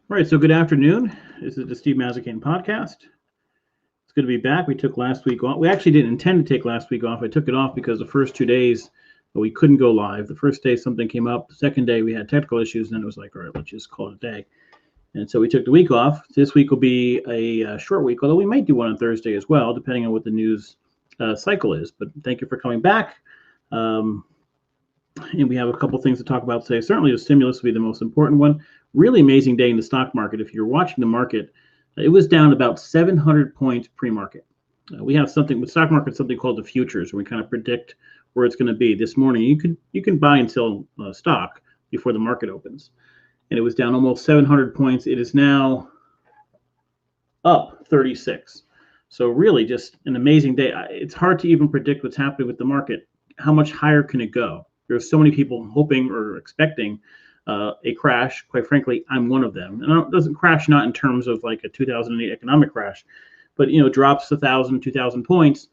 All right, so good afternoon. This is the Steve Mazzacane podcast. It's good to be back. We took last week off. We actually didn't intend to take last week off. I took it off because the first 2 days we couldn't go live. The first day something came up. The second day we had technical issues, and then it was like, all right, let's just call it a day. And so we took the week off. This week will be a short week, although we might do one on Thursday as well, depending on what the news cycle is. But thank you for coming back. And we have a couple things to talk about today. Certainly the stimulus will be the most important one. Really amazing day in the stock market. If you're watching the market, it was down about 700 points pre-market. We have something with stock market, something called the futures, where we kind of predict where it's going to be. This morning, you can buy and sell stock before the market opens, and it was down almost 700 points. It is now up 36. So really, just an amazing day. It's hard to even predict what's happening with the market. How much higher can it go? There's so many people hoping or expecting a crash. Quite frankly, I'm one of them. And it doesn't crash not in terms of like a 2008 economic crash, but drops 1,000, 2,000 points,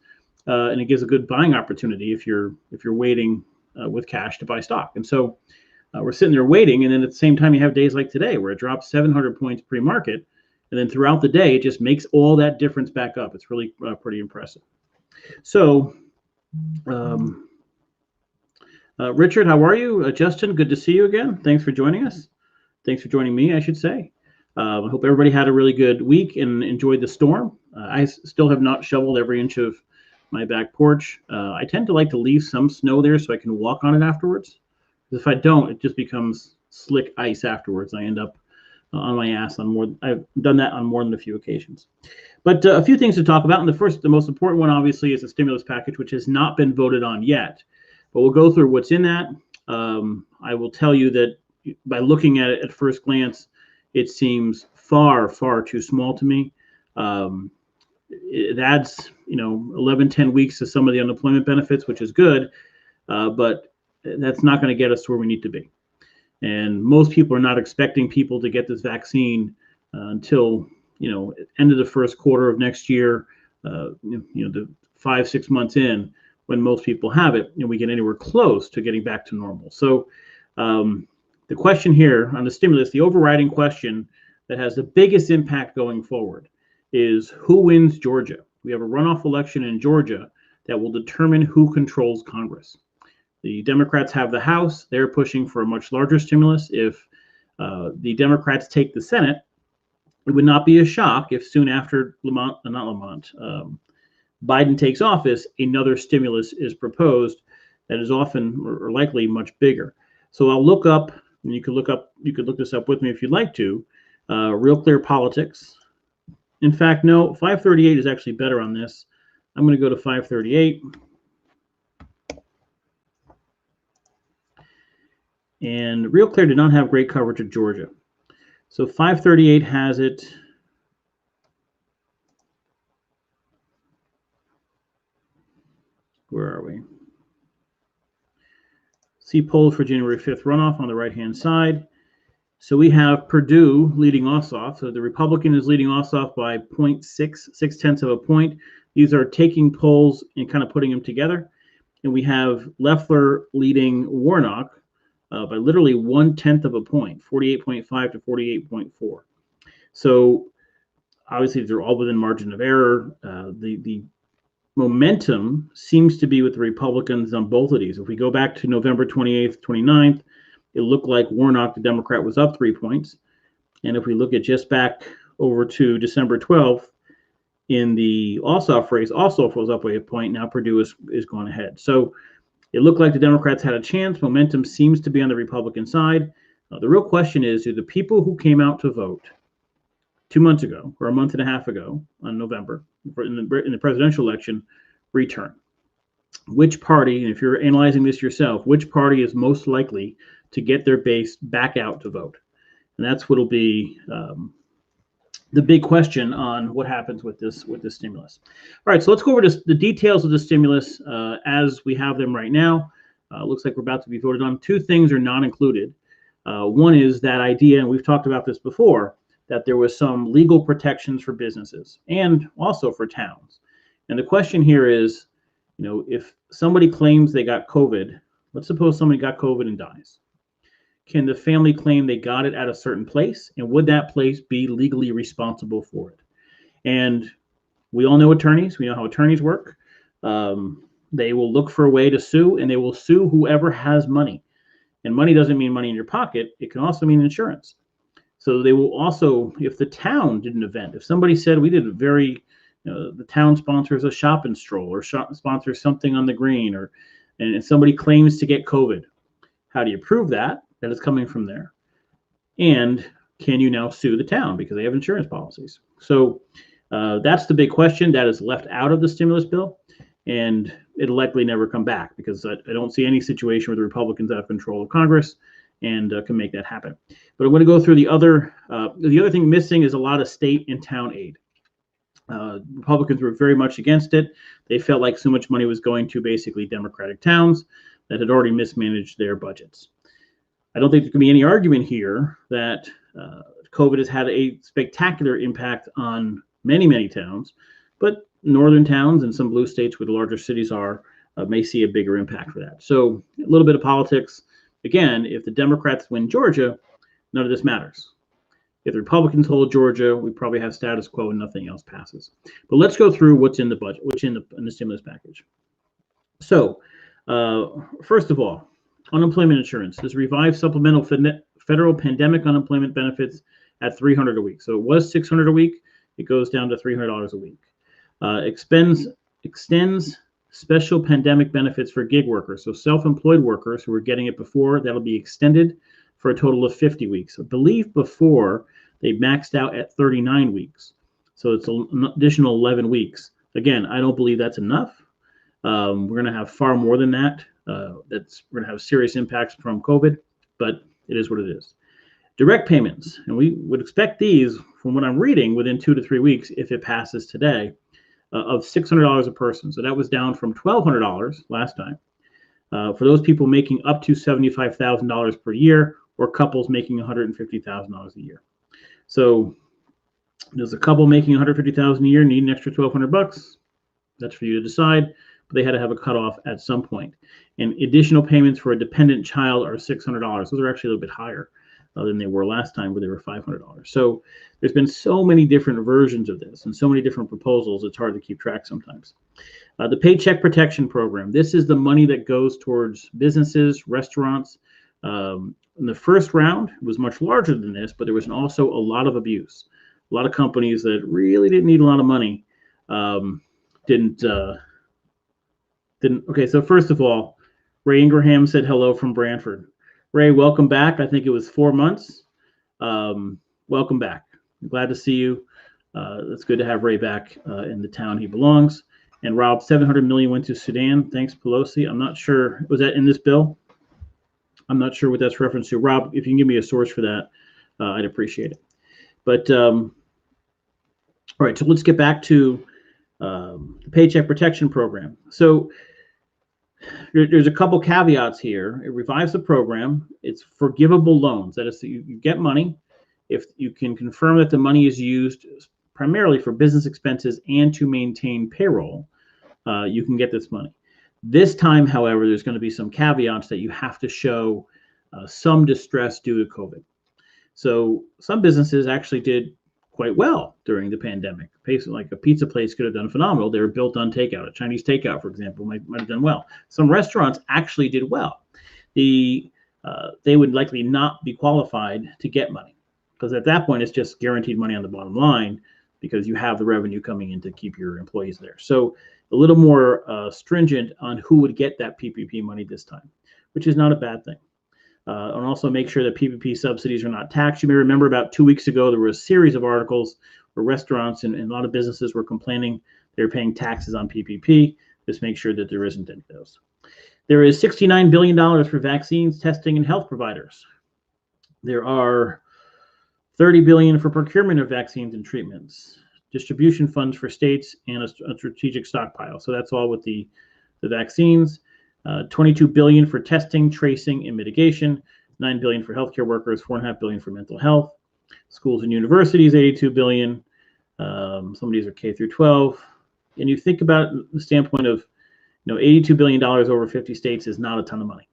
and it gives a good buying opportunity if you're waiting with cash to buy stock. And so we're sitting there waiting, and then at the same time you have days like today where it drops 700 points pre-market, and then throughout the day it just makes all that difference back up. It's really pretty impressive. So. Richard, how are you? Justin, good to see you again. Thanks for joining us. Thanks for joining me, I should say. I hope everybody had a really good week and enjoyed the storm. I still have not shoveled every inch of my back porch. I tend to like to leave some snow there so I can walk on it afterwards. If I don't, it just becomes slick ice afterwards. I end up on my ass on more. I've done that on more than a few occasions. But a few things to talk about. And the most important one, obviously, is the stimulus package, which has not been voted on yet. But we'll go through what's in that. I will tell you that by looking at it at first glance, it seems far, far too small to me. It adds, 11, 10 weeks to some of the unemployment benefits, which is good, but that's not going to get us to where we need to be. And most people are not expecting people to get this vaccine until, end of the first quarter of next year, the 5-6 months in, when most people have it, and we get anywhere close to getting back to normal. So the question here on the stimulus, the overriding question that has the biggest impact going forward is who wins Georgia. We have a runoff election in Georgia that will determine who controls Congress. The Democrats have the House. They're pushing for a much larger stimulus. If the Democrats take the Senate, it would not be a shock if soon after Biden takes office, another stimulus is proposed that is often or likely much bigger. So I'll look up, and you could look this up with me if you'd like to, Real Clear Politics. In fact, no, 538 is actually better on this. I'm going to go to 538. And Real Clear did not have great coverage of Georgia. So 538 has it. Where are we? See polls for January 5th runoff on the right-hand side. So we have Purdue leading us off. So the Republican is leading us off by 0.6 of a point. These are taking polls and kind of putting them together. And we have Loeffler leading Warnock by literally 1/10 of a point, 48.5 to 48.4. So obviously they're all within margin of error. The momentum seems to be with the Republicans on both of these. If we go back to November 28th, 29th, it looked like Warnock, the Democrat, was up 3 points. And if we look at just back over to December 12th, in the Ossoff race, Ossoff was up by a point. Now Purdue is going ahead. So it looked like the Democrats had a chance. Momentum seems to be on the Republican side. The real question is, do the people who came out to vote 2 months ago or a month and a half ago on November in the presidential election return? Which party, and if you're analyzing this yourself, which party is most likely to get their base back out to vote? And that's what'll be the big question on what happens with this stimulus. All right, so let's go over to the details of the stimulus as we have them right now. Looks like we're about to be voted on. Two things are not included. One is that idea, and we've talked about this before, that there was some legal protections for businesses and also for towns. And the question here is, if somebody claims they got COVID, let's suppose somebody got COVID and dies. can the family claim they got it at a certain place, and would that place be legally responsible for it? And we all know attorneys. We know how attorneys work. They will look for a way to sue, and they will sue whoever has money. And money doesn't mean money in your pocket. It can also mean insurance. So they will also, if the town did an event, if somebody said we did a very, the town sponsors a shop and stroll or sponsors something on the green, and somebody claims to get COVID, how do you prove that it's coming from there? And can you now sue the town because they have insurance policies? So that's the big question that is left out of the stimulus bill, and it'll likely never come back because I don't see any situation where the Republicans have control of Congress and can make that happen. But I'm going to go through the other thing missing is a lot of state and town aid. Republicans were very much against it. They felt like so much money was going to basically Democratic towns that had already mismanaged their budgets. I don't think there can be any argument here that COVID has had a spectacular impact on many, many towns, but northern towns and some blue states where the larger cities are may see a bigger impact for that. So a little bit of politics. Again, if the Democrats win Georgia, none of this matters. If the Republicans hold Georgia, we probably have status quo and nothing else passes. But let's go through what's in the budget, in the stimulus package. So first of all, unemployment insurance. This revived supplemental federal pandemic unemployment benefits at $300 a week. So it was $600 a week. It goes down to $300 a week. Extends special pandemic benefits for gig workers. So self-employed workers who were getting it before, that'll be extended for a total of 50 weeks. I believe before they maxed out at 39 weeks. So it's an additional 11 weeks. Again, I don't believe that's enough. We're going to have far more than that. We're going to have serious impacts from COVID, but it is what it is. Direct payments, and we would expect these, from what I'm reading, within 2 to 3 weeks, if it passes today, of $600 a person. So that was down from $1,200 last time. For those people making up to $75,000 per year, or couples making $150,000 a year. So there's a couple making $150,000 a year, need an extra $1,200. That's for you to decide. But they had to have a cutoff at some point. And additional payments for a dependent child are $600. Those are actually a little bit higher than they were last time, where they were $500. So there's been so many different versions of this and so many different proposals, it's hard to keep track sometimes. The Paycheck Protection Program. This is the money that goes towards businesses, restaurants. In the first round, it was much larger than this, but there was also a lot of abuse. A lot of companies that really didn't need a lot of money didn't. Okay, so first of all, Ray Ingraham said hello from Branford. Ray, welcome back. I think it was 4 months. Welcome back. I'm glad to see you. It's good to have Ray back in the town he belongs. And Rob, $700 million went to Sudan. Thanks, Pelosi. I'm not sure. Was that in this bill? I'm not sure what that's reference to. Rob, if you can give me a source for that, I'd appreciate it. But all right, so let's get back to the Paycheck Protection Program. So there's a couple caveats here. It revives the program. It's forgivable loans. That is, you get money if you can confirm that the money is used primarily for business expenses and to maintain payroll. You can get this money. This time, however, there's going to be some caveats that you have to show some distress due to COVID. So some businesses actually did quite well during the pandemic. Like a pizza place could have done phenomenal. They were built on takeout. A Chinese takeout, for example, might have done well. Some restaurants actually did well. They would likely not be qualified to get money because at that point, it's just guaranteed money on the bottom line because you have the revenue coming in to keep your employees there. So a little more stringent on who would get that PPP money this time, which is not a bad thing. And also make sure that PPP subsidies are not taxed. You may remember about 2 weeks ago, there were a series of articles where restaurants and a lot of businesses were complaining they were paying taxes on PPP. Just make sure that there isn't any of those. There is $69 billion for vaccines, testing, and health providers. There are $30 billion for procurement of vaccines and treatments, distribution funds for states, and a strategic stockpile. So that's all with the vaccines. $22 billion for testing, tracing, and mitigation. $9 billion for healthcare workers. $4.5 billion for mental health. Schools and universities, $82 billion. Some of these are K through 12. And you think about the standpoint of, $82 billion over 50 states is not a ton of money.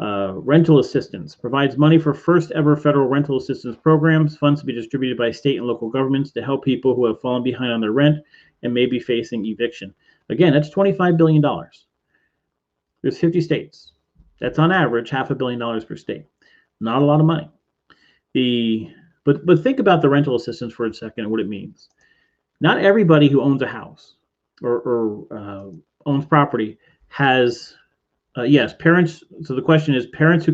Rental assistance provides money for first ever federal rental assistance programs. Funds to be distributed by state and local governments to help people who have fallen behind on their rent and may be facing eviction. Again, that's $25 billion. There's 50 states. That's on average $500 million per state. Not a lot of money. But think about the rental assistance for a second and what it means. Not everybody who owns a house or owns property has yes, parents. So the question is, parents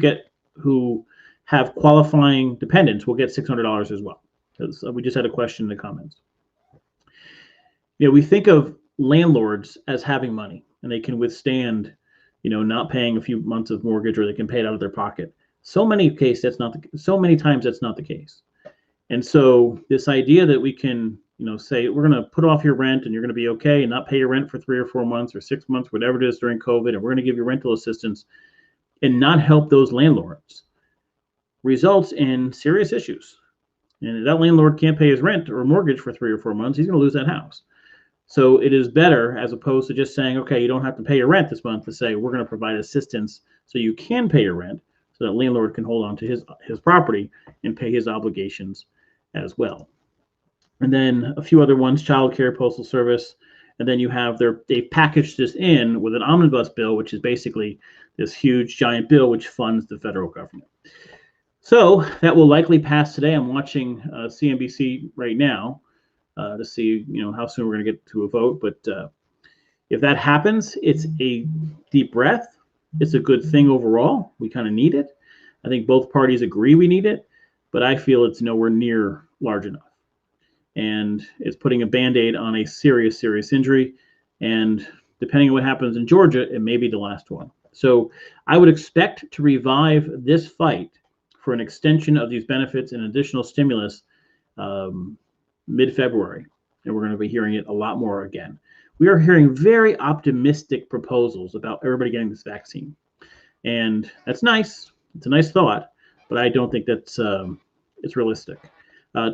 who have qualifying dependents will get $600 as well. Because we just had a question in the comments. We think of landlords as having money and they can withstand, not paying a few months of mortgage, or they can pay it out of their pocket. So many times that's not the case. And so this idea that we can, say we're going to put off your rent and you're going to be okay and not pay your rent for 3 or 4 months or 6 months, whatever it is during COVID, and we're going to give you rental assistance and not help those landlords results in serious issues. And if that landlord can't pay his rent or mortgage for 3 or 4 months, he's going to lose that house. So it is better, as opposed to just saying, okay, you don't have to pay your rent this month, to say we're going to provide assistance so you can pay your rent, so that landlord can hold on to his property and pay his obligations as well. And then a few other ones: child care, postal service. And then you have they packaged this in with an omnibus bill, which is basically this huge giant bill which funds the federal government. So that will likely pass today. I'm watching CNBC right now to see how soon we're going to get to a vote. But if that happens, it's a deep breath. It's a good thing overall. We kind of need it. I think both parties agree we need it, but I feel it's nowhere near large enough. And it's putting a Band-Aid on a serious, serious injury. And depending on what happens in Georgia, it may be the last one. So I would expect to revive this fight for an extension of these benefits and additional stimulus mid-February. And we're going to be hearing it a lot more again. We are hearing very optimistic proposals about everybody getting this vaccine. And that's nice. It's a nice thought, but I don't think that's it's realistic.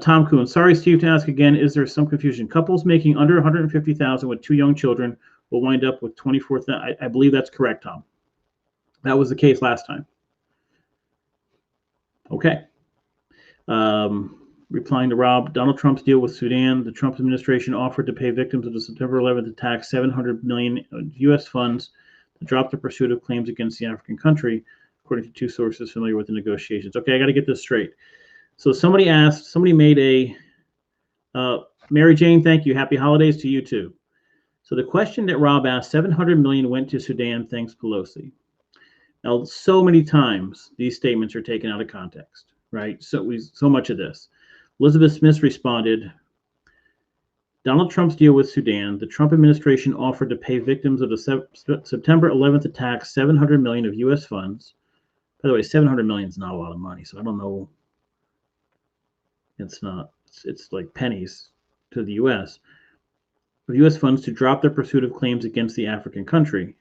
Tom Kuhn, sorry, Steve, to ask again, is there some confusion? Couples making under $150,000 with 2 young children will wind up with $24,000. I believe that's correct, Tom. That was the case last time. Okay. Replying to Rob, Donald Trump's deal with Sudan, the Trump administration offered to pay victims of the September 11th attack $700 million U.S. funds to drop the pursuit of claims against the African country, according to 2 sources familiar with the negotiations. Okay, I got to get this straight. So somebody made a, Mary Jane, thank you. Happy holidays to you too. So the question that Rob asked, $700 million went to Sudan, thanks Pelosi. Now, so many times these statements are taken out of context, right? So much of this. Elizabeth Smith responded, Donald Trump's deal with Sudan, the Trump administration offered to pay victims of the September 11th attack $700 million of U.S. funds. By the way, $700 million is not a lot of money, so I don't know. It's like pennies to the U.S. The U.S. funds to drop their pursuit of claims against the African country.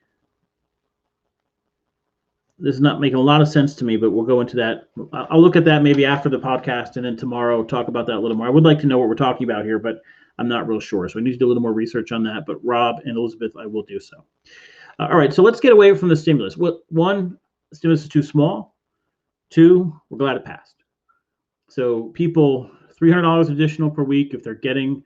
This is not making a lot of sense to me, but we'll go into that. I'll look at that maybe after the podcast, and then tomorrow talk about that a little more. I would like to know what we're talking about here, but I'm not real sure. So I need to do a little more research on that. But Rob and Elizabeth, I will do so. All right, so let's get away from the stimulus. One, stimulus is too small. 2, we're glad it passed. So people, $300 additional per week, if they're getting,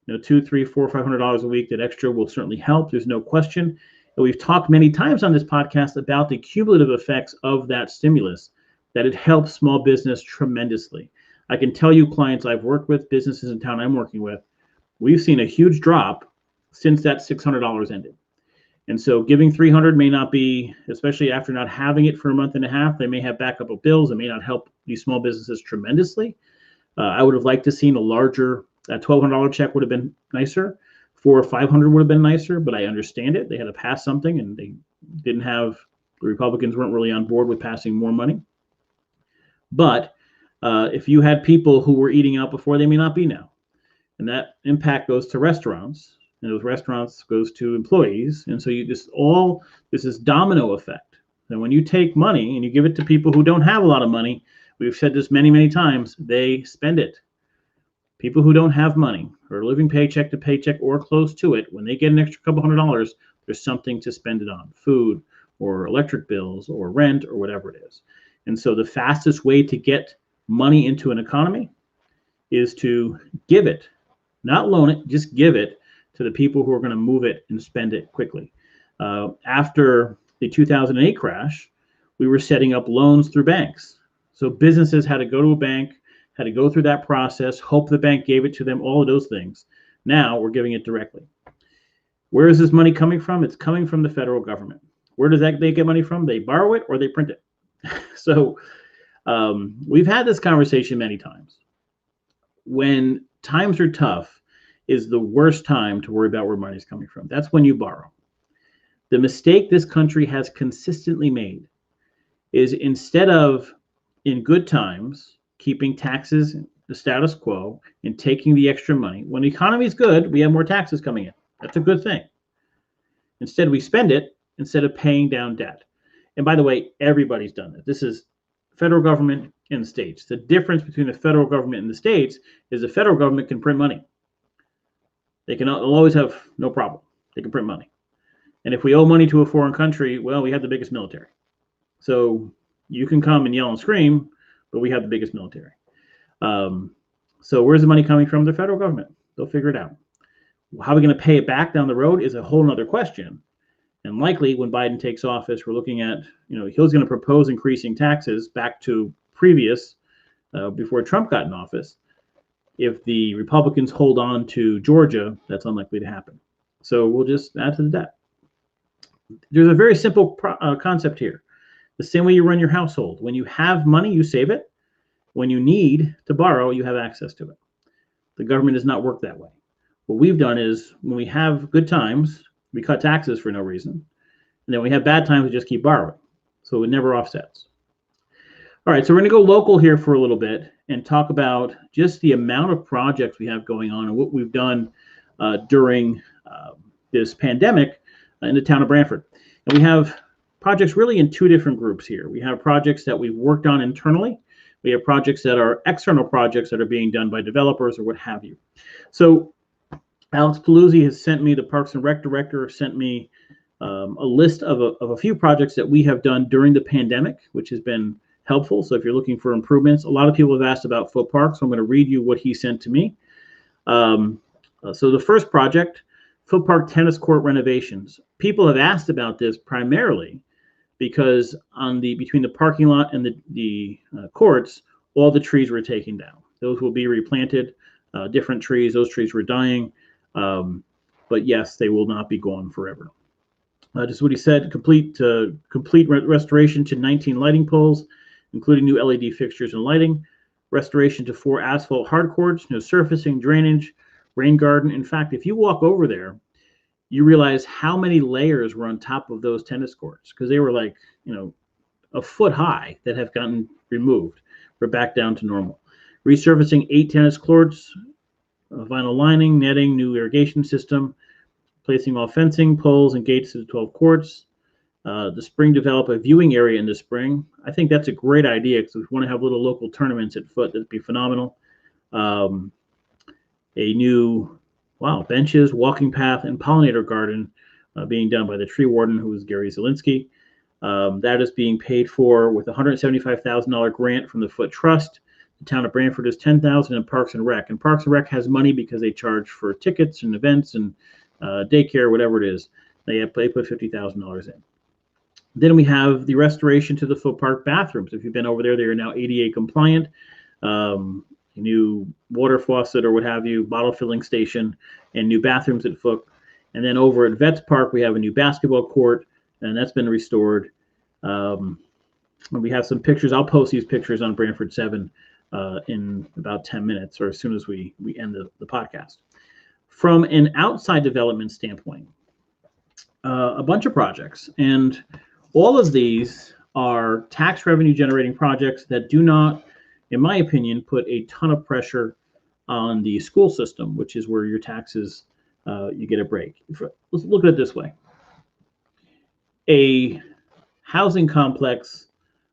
$200, $300, $400, $500 a week, that extra will certainly help. There's no question. And we've talked many times on this podcast about the cumulative effects of that stimulus, that it helps small business tremendously. I can tell you, clients I've worked with, businesses in town I'm working with, we've seen a huge drop since that $600 ended. And so giving $300 may not be, especially after not having it for a month and a half, they may have backup of bills. It may not help these small businesses tremendously. I would have liked to seen a larger, that $1,200 check would have been nicer. $400 or $500 would have been nicer, but I understand it. They had to pass something, and they didn't have, the Republicans weren't really on board with passing more money. But if you had people who were eating out before, they may not be now. And that impact goes to restaurants. And those restaurants goes to employees. And so this is domino effect. And when you take money and you give it to people who don't have a lot of money, we've said this many, many times, they spend it. People who don't have money or are living paycheck to paycheck or close to it, when they get an extra couple $100, there's something to spend it on. Food, or electric bills or rent or whatever it is. And so the fastest way to get money into an economy is to give it, not loan it, just give it to the people who are going to move it and spend it quickly. After the 2008 crash, we were setting up loans through banks. So businesses had to go to a bank, had to go through that process, hope the bank gave it to them, all of those things. Now we're giving it directly. Where is this money coming from? It's coming from the federal government. Where does they get money from? They borrow it or they print it. So we've had this conversation many times. When times are tough is the worst time to worry about where money is coming from. That's when you borrow. The mistake this country has consistently made is instead of, in good times, keeping taxes the status quo and taking the extra money, when the economy is good, we have more taxes coming in. That's a good thing. Instead, we spend it instead of paying down debt. And by the way, everybody's done this. This is federal government and the states. The difference between the federal government and the states is the federal government can print money. They'll always have no problem. They can print money. And if we owe money to a foreign country, well, we have the biggest military. So you can come and yell and scream, but we have the biggest military. So where's the money coming from? The federal government. They'll figure it out. How are we going to pay it back down the road is a whole nother question. And likely when Biden takes office, we're looking at, he's going to propose increasing taxes back to previous, before Trump got in office. If the Republicans hold on to Georgia, that's unlikely to happen. So we'll just add to the debt. There's a very simple concept here. The same way you run your household. When you have money, you save it. When you need to borrow, you have access to it. The government does not work that way. What we've done is when we have good times, we cut taxes for no reason. And then we have bad times, we just keep borrowing. So it never offsets. All right, so we're going to go local here for a little bit and talk about just the amount of projects we have going on and what we've done during this pandemic in the town of Branford. And we have projects really in two different groups here. We have projects that we've worked on internally. We have projects that are external projects that are being done by developers or what have you. So Alex Paluzzi has sent me, the Parks and Rec director, sent me a list of a few projects that we have done during the pandemic, which has been helpful. So if you're looking for improvements, a lot of people have asked about Foot Park, so I'm going to read you what he sent to me. So the first project, Foot Park tennis court renovations. People have asked about this primarily because between the parking lot and the courts, all the trees were taken down. Those will be replanted, different trees. Those trees were dying. But yes, they will not be gone forever. Just what he said, complete restoration to 19 lighting poles, including new LED fixtures and lighting, restoration to 4 asphalt hardcourts, no surfacing, drainage, rain garden. In fact, if you walk over there, you realize how many layers were on top of those tennis courts because they were like, a foot high that have gotten removed. We're back down to normal. Resurfacing 8 tennis courts, vinyl lining, netting, new irrigation system, placing all fencing, poles, and gates to the 12 courts. The spring, develop a viewing area in the spring. I think that's a great idea because we want to have little local tournaments at Foot. That'd be phenomenal. A new, benches, walking path, and pollinator garden being done by the tree warden, who is Gary Zielinski. That is being paid for with a $175,000 grant from the Foot Trust. The town of Branford is $10,000 in Parks and Rec. And Parks and Rec has money because they charge for tickets and events and daycare, whatever it is. They put $50,000 in. Then we have the restoration to the Foot Park bathrooms. If you've been over there, they are now ADA compliant. New water faucet or what have you, bottle filling station, and new bathrooms at Foot. And then over at Vets Park, we have a new basketball court, and that's been restored. And we have some pictures. I'll post these pictures on Branford 7 in about 10 minutes or as soon as we end the podcast. From an outside development standpoint, a bunch of projects. And all of these are tax revenue generating projects that do not, in my opinion, put a ton of pressure on the school system, which is where your taxes, you get a break. Let's look at it this way. A housing complex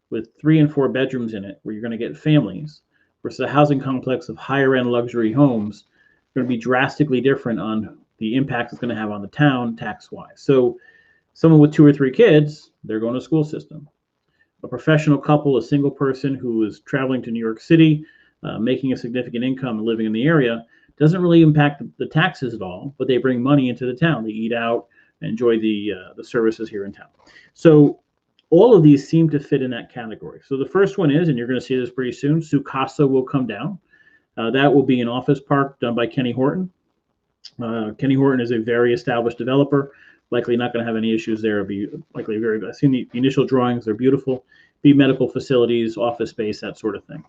with 3 and 4 bedrooms in it, where you're going to get families, versus a housing complex of higher end luxury homes, going to be drastically different on the impact it's going to have on the town tax-wise. So Someone with 2 or 3 kids, they're going to school system. A professional couple, a single person who is traveling to New York City, making a significant income and living in the area, doesn't really impact the taxes at all, but they bring money into the town. They eat out and enjoy the services here in town. So all of these seem to fit in that category. So the first one is, and you're going to see this pretty soon, Sukasa will come down. That will be an office park done by Kenny Horton. Kenny Horton is a very established developer. Likely not going to have any issues there. It'll be likely very. I've seen the initial drawings; they're beautiful. Be medical facilities, office space, that sort of thing.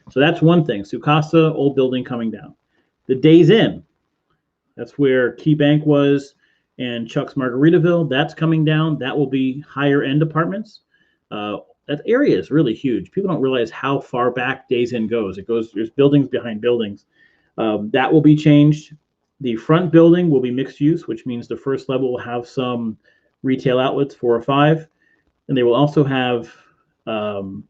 So that's one thing. Sukasa, old building coming down. The Days Inn, that's where Key Bank was, and Chuck's Margaritaville. That's coming down. That will be higher end apartments. That area is really huge. People don't realize how far back Days Inn goes. It goes. There's buildings behind buildings. That will be changed. The front building will be mixed use, which means the first level will have some retail outlets, 4 or 5, and they will also have some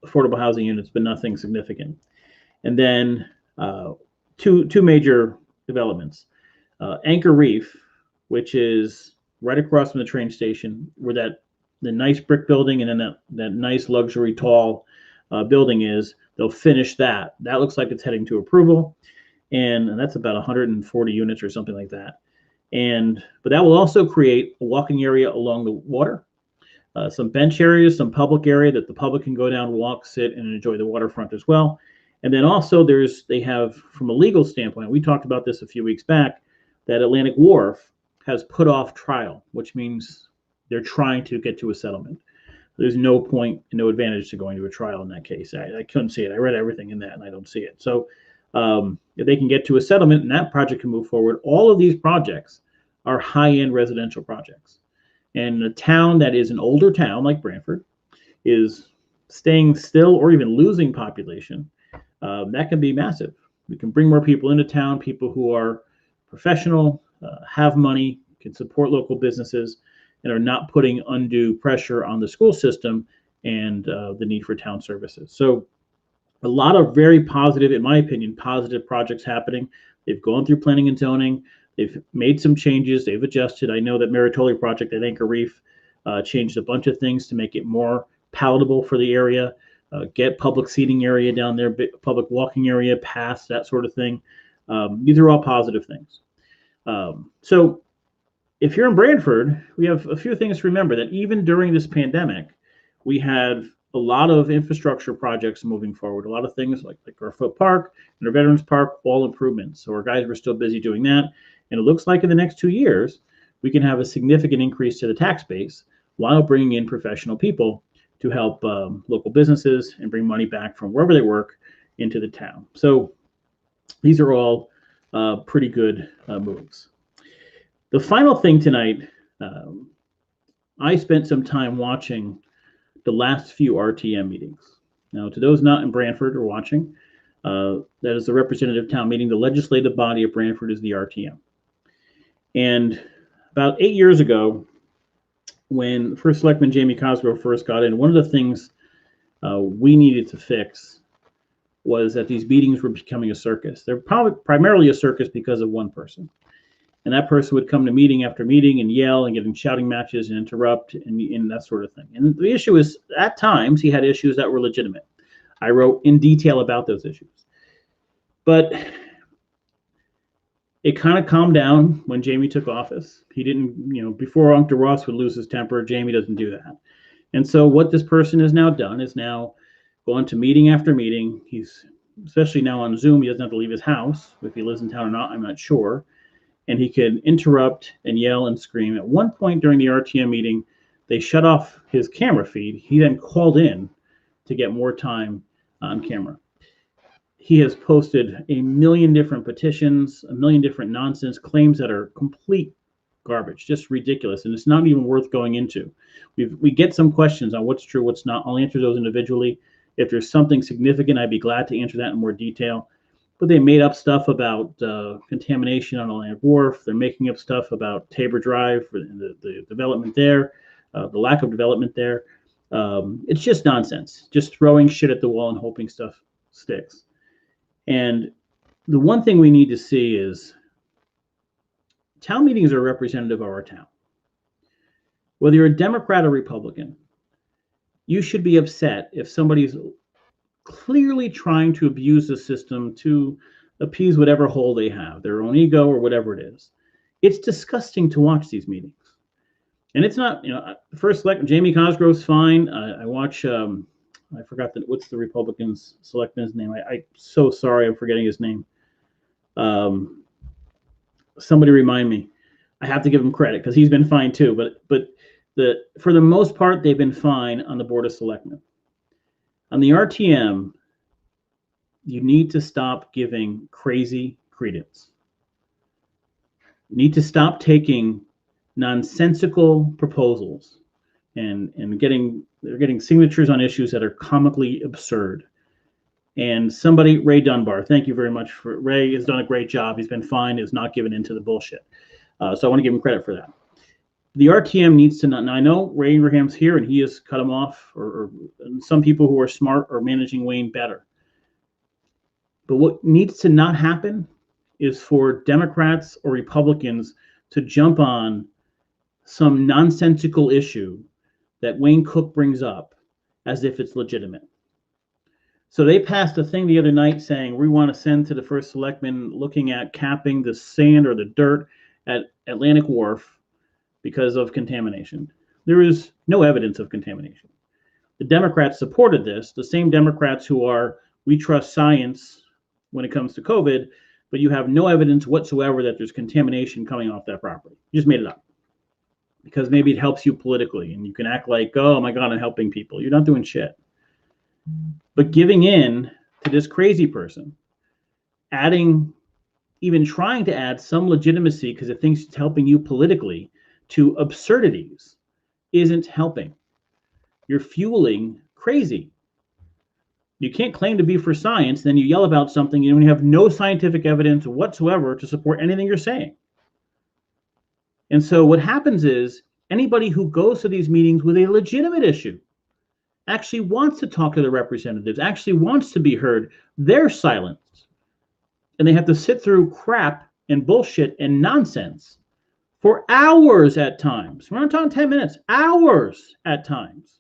affordable housing units, but nothing significant. And then two major developments: Anchor Reef, which is right across from the train station, where the nice brick building and then that nice luxury tall building is. They'll finish that. That looks like it's heading to approval, and that's about 140 units or something like that. But that will also create a walking area along the water, some bench areas, some public area that the public can go down, walk, sit, and enjoy the waterfront as well. And then also they have, from a legal standpoint, we talked about this a few weeks back, that Atlantic Wharf has put off trial, which means they're trying to get to a settlement. There's no point, no advantage to going to a trial in that case. I couldn't see it. I read everything in that, and I don't see it. So if they can get to a settlement and that project can move forward, all of these projects are high-end residential projects. And a town that is an older town like Branford is staying still or even losing population. That can be massive. We can bring more people into town, people who are professional, have money, can support local businesses, and are not putting undue pressure on the school system and the need for town services. So a lot of very positive, in my opinion, positive projects happening. They've gone through planning and zoning. They've made some changes. They've adjusted. I know that Meritoli project at Anchor Reef changed a bunch of things to make it more palatable for the area, get public seating area down there, public walking area, paths, that sort of thing. These are all positive things. So if you're in Branford, we have a few things to remember, that even during this pandemic, we had a lot of infrastructure projects moving forward, a lot of things like Garfoot Park and our Veterans Park, all improvements. So our guys were still busy doing that. And it looks like in the next 2 years, we can have a significant increase to the tax base while bringing in professional people to help local businesses and bring money back from wherever they work into the town. So these are all pretty good moves. The final thing tonight, I spent some time watching the last few RTM meetings. Now, to those not in Branford or watching, that is the representative town meeting. The legislative body of Branford is the RTM. And about 8 years ago, when First Selectman Jamie Cosgrove first got in, one of the things we needed to fix was that these meetings were becoming a circus. They're probably primarily a circus because of one person. And that person would come to meeting after meeting and yell and get in shouting matches and interrupt and that sort of thing. And the issue is, at times, he had issues that were legitimate. I wrote in detail about those issues. But it kind of calmed down when Jamie took office. He didn't, before Uncle Ross would lose his temper, Jamie doesn't do that. And so what this person has now done is now gone to meeting after meeting. He's, especially now on Zoom, he doesn't have to leave his house. If he lives in town or not, I'm not sure. And he can interrupt and yell and scream. At one point during the RTM meeting, they shut off his camera feed. He then called in to get more time on camera. He has posted a million different petitions, a million different nonsense claims that are complete garbage, just ridiculous. And it's not even worth going into. We get some questions on what's true, what's not. I'll answer those individually. If there's something significant, I'd be glad to answer that in more detail. But they made up stuff about contamination on Atlantic Wharf. They're making up stuff about Tabor Drive, the development there, the lack of development there. It's just nonsense, just throwing shit at the wall and hoping stuff sticks. And the one thing we need to see is Town meetings are representative of our town. Whether you're a Democrat or Republican, you should be upset if somebody's clearly trying to abuse the system to appease whatever hole they have, their own ego or whatever it is. It's disgusting to watch these meetings. And it's not, first select Jamie Cosgrove's fine. I watch, I forgot what's the Republicans selectman's name. I'm so sorry, I'm forgetting his name. Somebody remind me. I have to give him credit because he's been fine too. But for the most part, they've been fine on the Board of Selectmen. On the RTM, you need to stop giving crazy credence. You need to stop taking nonsensical proposals and they're getting signatures on issues that are comically absurd. And somebody, Ray Dunbar, thank you very much. Ray has done a great job. He's been fine, has not given into the bullshit. So I want to give him credit for that. The RTM needs to not, now I know Ray Ingraham's here and he has cut him off, or some people who are smart are managing Wayne better. But what needs to not happen is for Democrats or Republicans to jump on some nonsensical issue that Wayne Cook brings up as if it's legitimate. So they passed a thing the other night saying we want to send to the first selectman looking at capping the sand or the dirt at Atlantic Wharf because of contamination. There is no evidence of contamination. The Democrats supported this, the same Democrats who are, we trust science when it comes to COVID, but you have no evidence whatsoever that there's contamination coming off that property. You just made it up because maybe it helps you politically and you can act like, oh my God, I'm helping people. You're not doing shit. But giving in to this crazy person, even trying to add some legitimacy because it thinks it's helping you politically to absurdities isn't helping. You're fueling crazy. You can't claim to be for science, then you yell about something and you have no scientific evidence whatsoever to support anything you're saying. And so what happens is anybody who goes to these meetings with a legitimate issue actually wants to talk to the representatives, actually wants to be heard, they're silenced. And they have to sit through crap and bullshit and nonsense for hours at times. We're not talking 10 minutes, hours at times.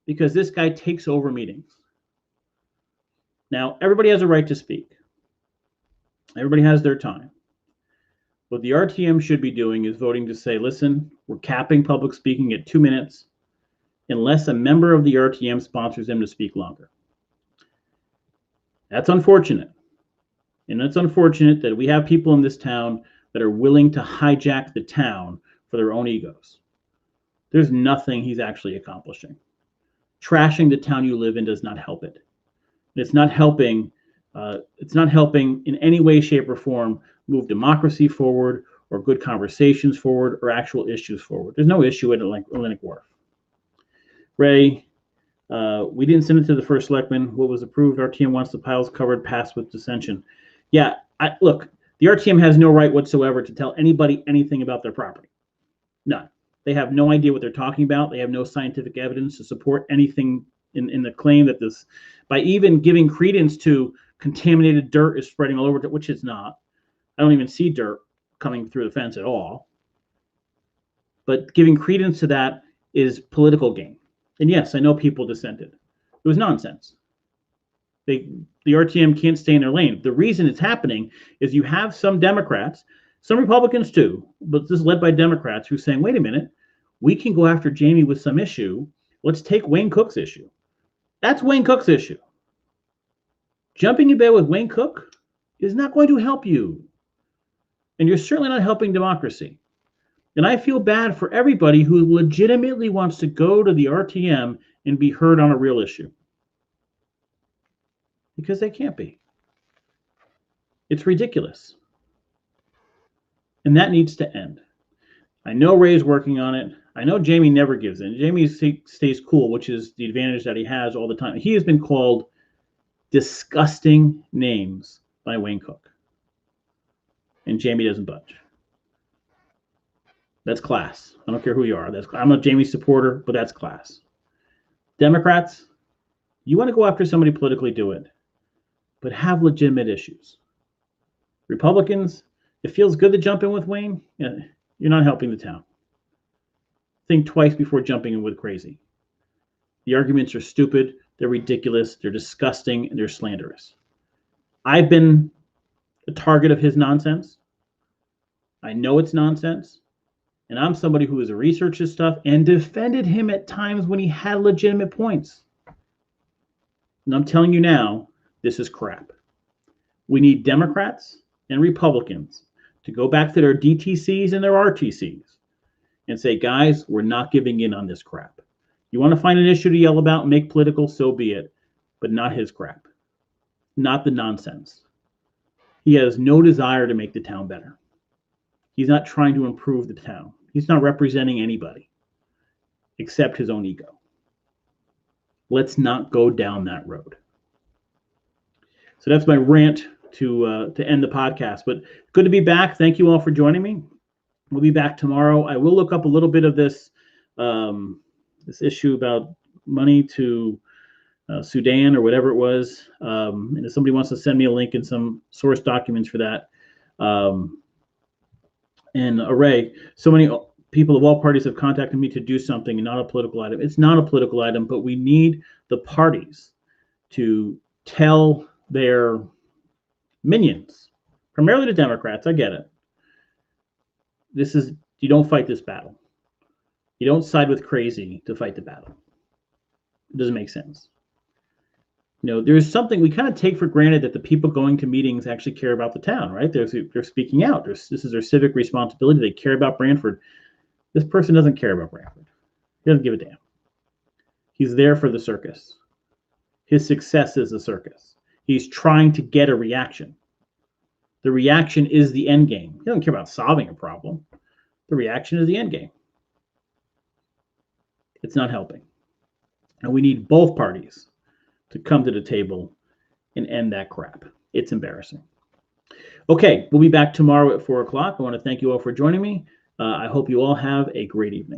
Because this guy takes over meetings. Now, everybody has a right to speak. Everybody has their time. What the RTM should be doing is voting to say, listen, we're capping public speaking at 2 minutes unless a member of the RTM sponsors them to speak longer. That's unfortunate. And it's unfortunate that we have people in this town that are willing to hijack the town for their own egos. There's nothing he's actually accomplishing. Trashing the town you live in does not help it. It's not helping. It's not helping in any way, shape, or form move democracy forward, or good conversations forward, or actual issues forward. There's no issue at Atlantic Wharf. Ray, we didn't send it to the first selectman. What was approved, RTM wants the piles covered, passed with dissension. Yeah, look, the RTM has no right whatsoever to tell anybody anything about their property. None. They have no idea what they're talking about. They have no scientific evidence to support anything in the claim that this, by even giving credence to contaminated dirt is spreading all over, which it's not. I don't even see dirt coming through the fence at all. But giving credence to that is political gain. And yes, I know people dissented. It was nonsense. The RTM can't stay in their lane. The reason it's happening is you have some Democrats, some Republicans too, but this is led by Democrats who are saying, wait a minute, we can go after Jamie with some issue. Let's take Wayne Cook's issue. That's Wayne Cook's issue. Jumping in bed with Wayne Cook is not going to help you. And you're certainly not helping democracy. And I feel bad for everybody who legitimately wants to go to the RTM and be heard on a real issue. Because they can't be. It's ridiculous. And that needs to end. I know Ray's working on it. I know Jamie never gives in. Jamie stays cool, which is the advantage that he has all the time. He has been called disgusting names by Wayne Cook. And Jamie doesn't budge. That's class. I don't care who you are. I'm a Jamie supporter, but that's class. Democrats, you want to go after somebody politically, do it. But have legitimate issues. Republicans, It feels good to jump in with Wayne. Yeah, you're not helping the town. Think twice before jumping in with Crazy. The arguments are stupid, they're ridiculous, they're disgusting, and they're slanderous. I've been a target of his nonsense. I know it's nonsense. And I'm somebody who has researched his stuff and defended him at times when he had legitimate points. And I'm telling you now, this is crap. We need Democrats and Republicans to go back to their DTCs and their RTCs and say, guys, we're not giving in on this crap. You want to find an issue to yell about and make political, so be it, but not his crap, not the nonsense. He has no desire to make the town better. He's not trying to improve the town. He's not representing anybody except his own ego. Let's not go down that road. So that's my rant to end the podcast. But good to be back. Thank you all for joining me. We'll be back tomorrow. I will look up a little bit of this this issue about money to Sudan or whatever it was. And if somebody wants to send me a link and some source documents for that. And Array, so many people of all parties have contacted me to do something and not a political item. It's not a political item, but we need the parties to tell their minions, primarily the Democrats, I get it. You don't fight this battle. You don't side with Crazy to fight the battle. It doesn't make sense. There's something we kind of take for granted that the people going to meetings actually care about the town, right? They're speaking out. This is their civic responsibility. They care about Branford. This person doesn't care about Branford. He doesn't give a damn. He's there for the circus. His success is the circus. He's trying to get a reaction. The reaction is the end game. He doesn't care about solving a problem. The reaction is the end game. It's not helping. And we need both parties to come to the table and end that crap. It's embarrassing. Okay, we'll be back tomorrow at 4 o'clock. I want to thank you all for joining me. I hope you all have a great evening.